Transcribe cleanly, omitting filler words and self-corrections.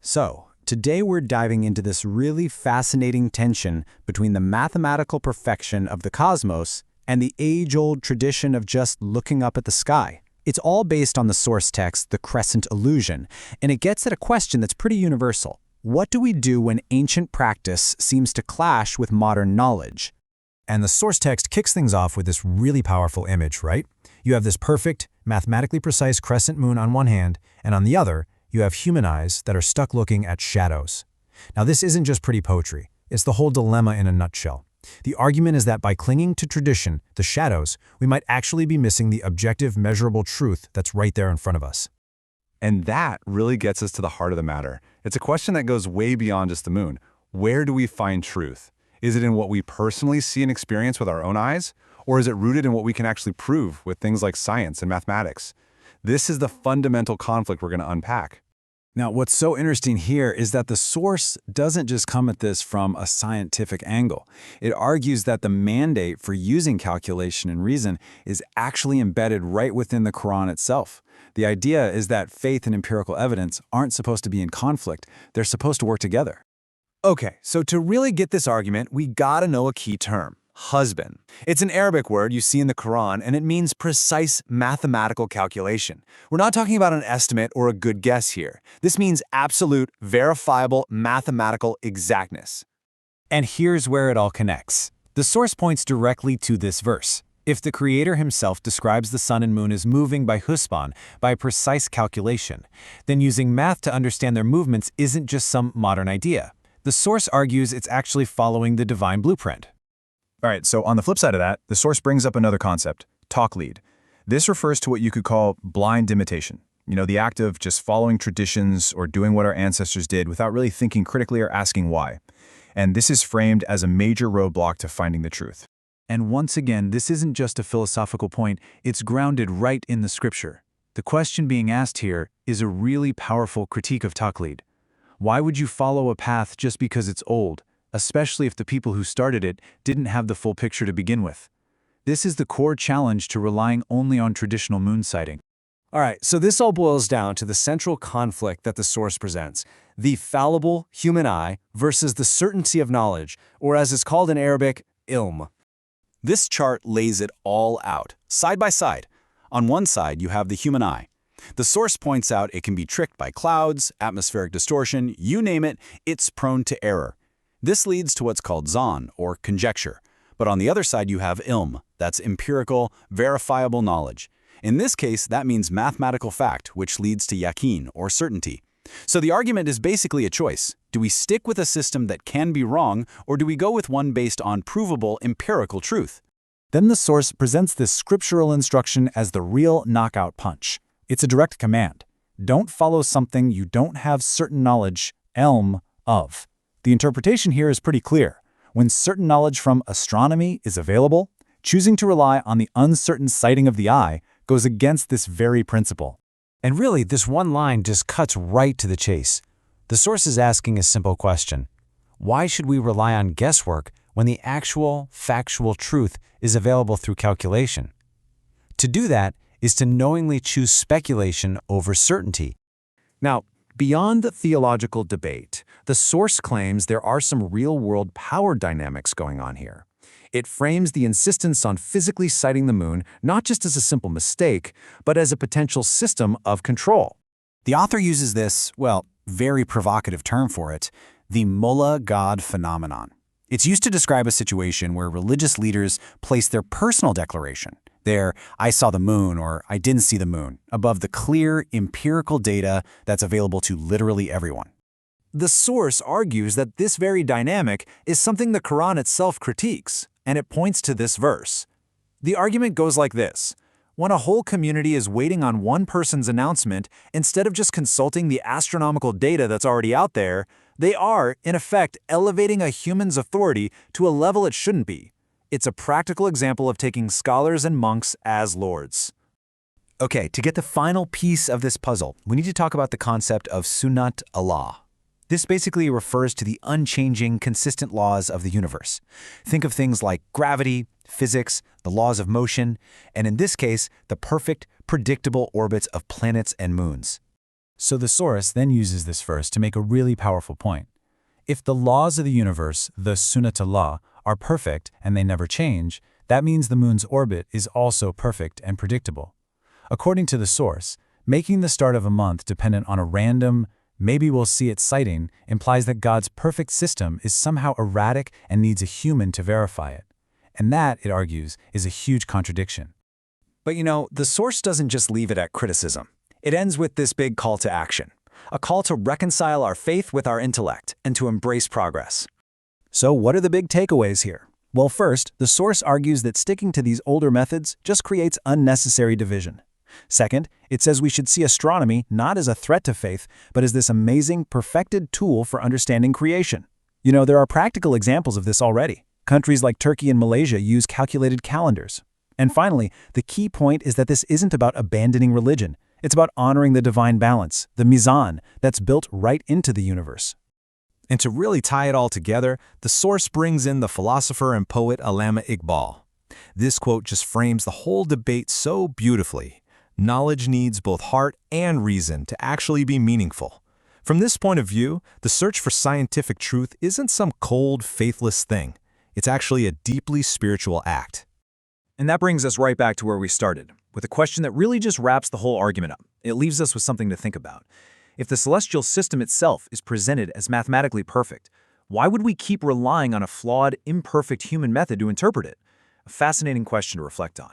So, today we're diving into this really fascinating tension between the mathematical perfection of the cosmos and the age-old tradition of just looking up at the sky. It's all based on the source text, the crescent illusion, and it gets at a question that's pretty universal. What do we do when ancient practice seems to clash with modern knowledge? And the source text kicks things off with this really powerful image, right? You have this perfect, mathematically precise crescent moon on one hand, and on the other, you have human eyes that are stuck looking at shadows. Now, this isn't just pretty poetry. It's the whole dilemma in a nutshell. The argument is that by clinging to tradition, the shadows, we might actually be missing the objective, measurable truth that's right there in front of us. And that really gets us to the heart of the matter. It's a question that goes way beyond just the moon. Where do we find truth? Is it in what we personally see and experience with our own eyes? Or is it rooted in what we can actually prove with things like science and mathematics? This is the fundamental conflict we're going to unpack. Now, what's so interesting here is that the source doesn't just come at this from a scientific angle. It argues that the mandate for using calculation and reason is actually embedded right within the Quran itself. The idea is that faith and empirical evidence aren't supposed to be in conflict. They're supposed to work together. Okay, so to really get this argument, we gotta know a key term. Husban. It's an Arabic word you see in the Quran, and it means precise mathematical calculation. We're not talking about an estimate or a good guess here. This means absolute, verifiable mathematical exactness. And here's where it all connects. The source points directly to this verse. If the Creator himself describes the sun and moon as moving by Husban, by precise calculation, then using math to understand their movements isn't just some modern idea. The source argues it's actually following the divine blueprint. All right, so on the flip side of that, the source brings up another concept, Taqlid. This refers to what you could call blind imitation. The act of just following traditions or doing what our ancestors did without really thinking critically or asking why. And this is framed as a major roadblock to finding the truth. And once again, this isn't just a philosophical point, it's grounded right in the scripture. The question being asked here is a really powerful critique of Taqlid. Why would you follow a path just because it's old, especially if the people who started it didn't have the full picture to begin with? This is the core challenge to relying only on traditional moon sighting. All right, so this all boils down to the central conflict that the source presents, the fallible human eye versus the certainty of knowledge, or as it's called in Arabic, ilm. This chart lays it all out, side by side. On one side, you have the human eye. The source points out it can be tricked by clouds, atmospheric distortion, you name it, it's prone to error. This leads to what's called zan, or conjecture. But on the other side, you have ilm, that's empirical, verifiable knowledge. In this case, that means mathematical fact, which leads to yaqeen, or certainty. So the argument is basically a choice. Do we stick with a system that can be wrong, or do we go with one based on provable, empirical truth? Then the source presents this scriptural instruction as the real knockout punch. It's a direct command. Don't follow something you don't have certain knowledge, ilm, of. The interpretation here is pretty clear. When certain knowledge from astronomy is available, choosing to rely on the uncertain sighting of the eye goes against this very principle. And really, this one line just cuts right to the chase. The source is asking a simple question. Why should we rely on guesswork when the actual, factual truth is available through calculation? To do that is to knowingly choose speculation over certainty. Now, beyond the theological debate, the source claims there are some real-world power dynamics going on here. It frames the insistence on physically sighting the moon not just as a simple mistake, but as a potential system of control. The author uses this, very provocative term for it, the mullah god phenomenon. It's used to describe a situation where religious leaders place their personal declaration, their "I saw the moon" or "I didn't see the moon," above the clear, empirical data that's available to literally everyone. The source argues that this very dynamic is something the Quran itself critiques, and it points to this verse. The argument goes like this. When a whole community is waiting on one person's announcement instead of just consulting the astronomical data that's already out there, they are, in effect, elevating a human's authority to a level it shouldn't be. It's a practical example of taking scholars and monks as lords. Okay, to get the final piece of this puzzle, we need to talk about the concept of Sunnat-Allah. This basically refers to the unchanging, consistent laws of the universe. Think of things like gravity, physics, the laws of motion, and in this case, the perfect, predictable orbits of planets and moons. So the source then uses this verse to make a really powerful point. If the laws of the universe, the Sunnat-Allah, are perfect and they never change, that means the moon's orbit is also perfect and predictable. According to the source, making the start of a month dependent on a random, maybe we'll see it sighting, implies that God's perfect system is somehow erratic and needs a human to verify it. And that, it argues, is a huge contradiction. But the source doesn't just leave it at criticism. It ends with this big call to action, a call to reconcile our faith with our intellect and to embrace progress. So what are the big takeaways here? Well, first, the source argues that sticking to these older methods just creates unnecessary division. Second, it says we should see astronomy not as a threat to faith, but as this amazing, perfected tool for understanding creation. There are practical examples of this already. Countries like Turkey and Malaysia use calculated calendars. And finally, the key point is that this isn't about abandoning religion. It's about honoring the divine balance, the mizan, that's built right into the universe. And to really tie it all together, the source brings in the philosopher and poet Allama Iqbal. This quote just frames the whole debate so beautifully. Knowledge needs both heart and reason to actually be meaningful. From this point of view, the search for scientific truth isn't some cold, faithless thing. It's actually a deeply spiritual act. And that brings us right back to where we started, with a question that really just wraps the whole argument up. It leaves us with something to think about. If the celestial system itself is presented as mathematically perfect, why would we keep relying on a flawed, imperfect human method to interpret it? A fascinating question to reflect on.